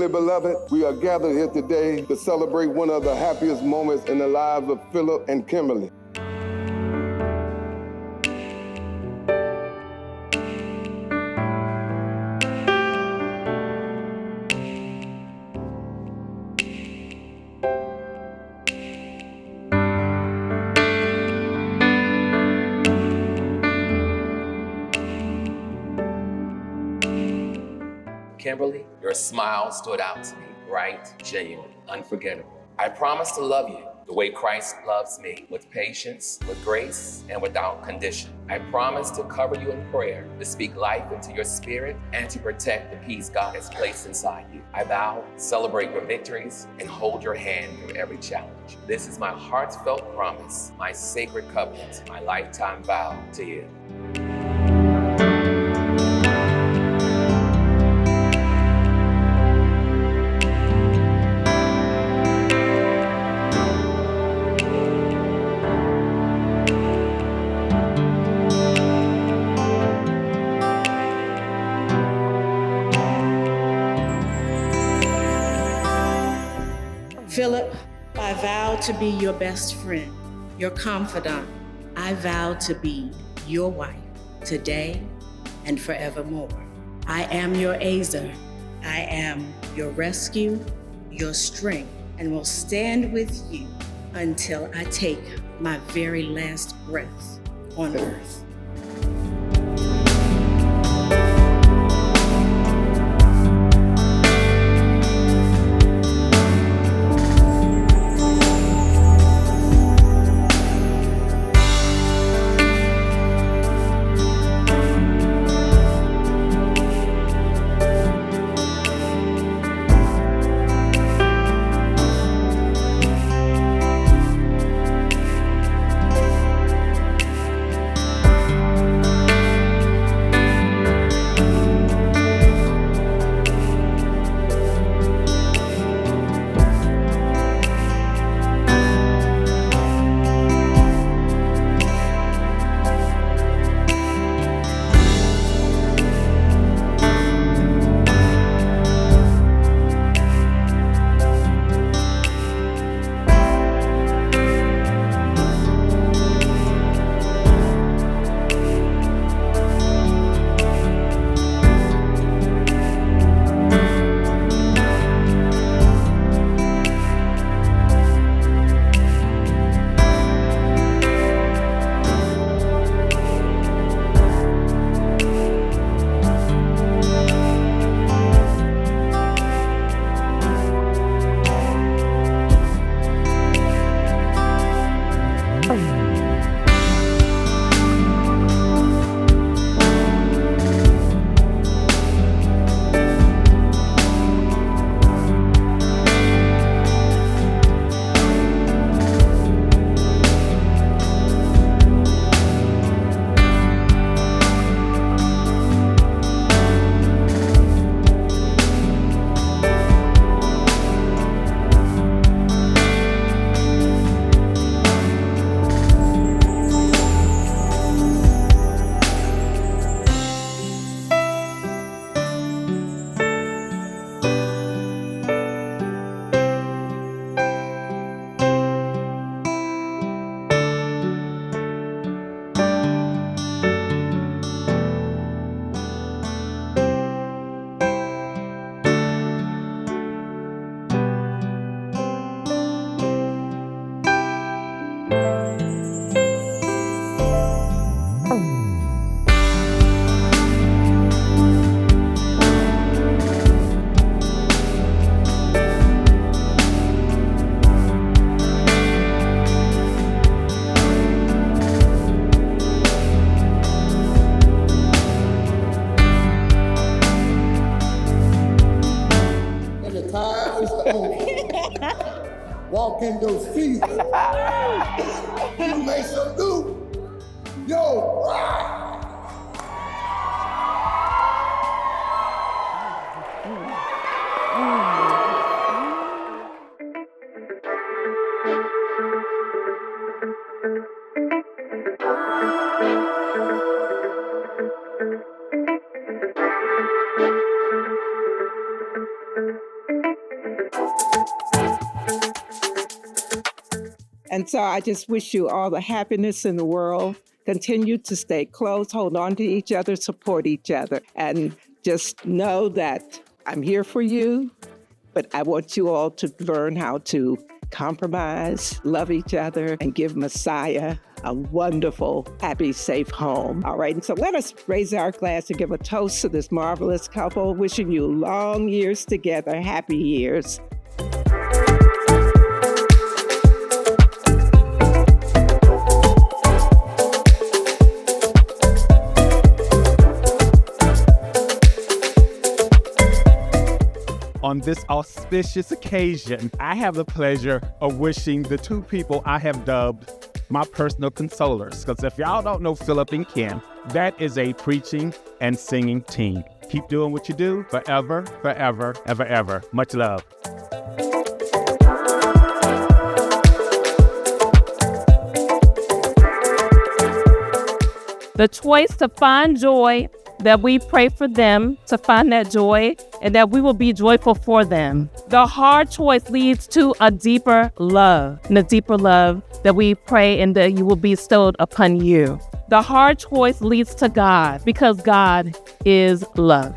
Dearly beloved, we are gathered here today to celebrate one of the happiest moments in the lives of Philip and Kimberly. Kimberly, your smile stood out to me, bright, genuine, unforgettable. I promise to love you the way Christ loves me, with patience, with grace, and without condition. I promise to cover you in prayer, to speak life into your spirit, and to protect the peace God has placed inside you. I vow, celebrate your victories, and hold your hand through every challenge. This is my heartfelt promise, my sacred covenant, my lifetime vow to you. Philip, I vow to be your best friend, your confidant. I vow to be your wife today and forevermore. I am your Azer. I am your rescue, your strength, and will stand with you until I take my very last breath on earth. Walk in those feet. You make some new. Yo, ride. And so I just wish you all the happiness in the world. Continue to stay close, hold on to each other, support each other, and just know that I'm here for you, but I want you all to learn how to compromise, love each other, and give Messiah a wonderful, happy, safe home. All right, and so let us raise our glass and give a toast to this marvelous couple, wishing you long years together, happy years. On this auspicious occasion, I have the pleasure of wishing the two people I have dubbed my personal consolers. Because if y'all don't know Philip and Kim, that is a preaching and singing team. Keep doing what you do forever, forever, ever, ever. Much love. The choice to find joy, that we pray for them to find that joy and that we will be joyful for them. The hard choice leads to a deeper love, and the deeper love that we pray and that you will be bestowed upon you. The hard choice leads to God because God is love.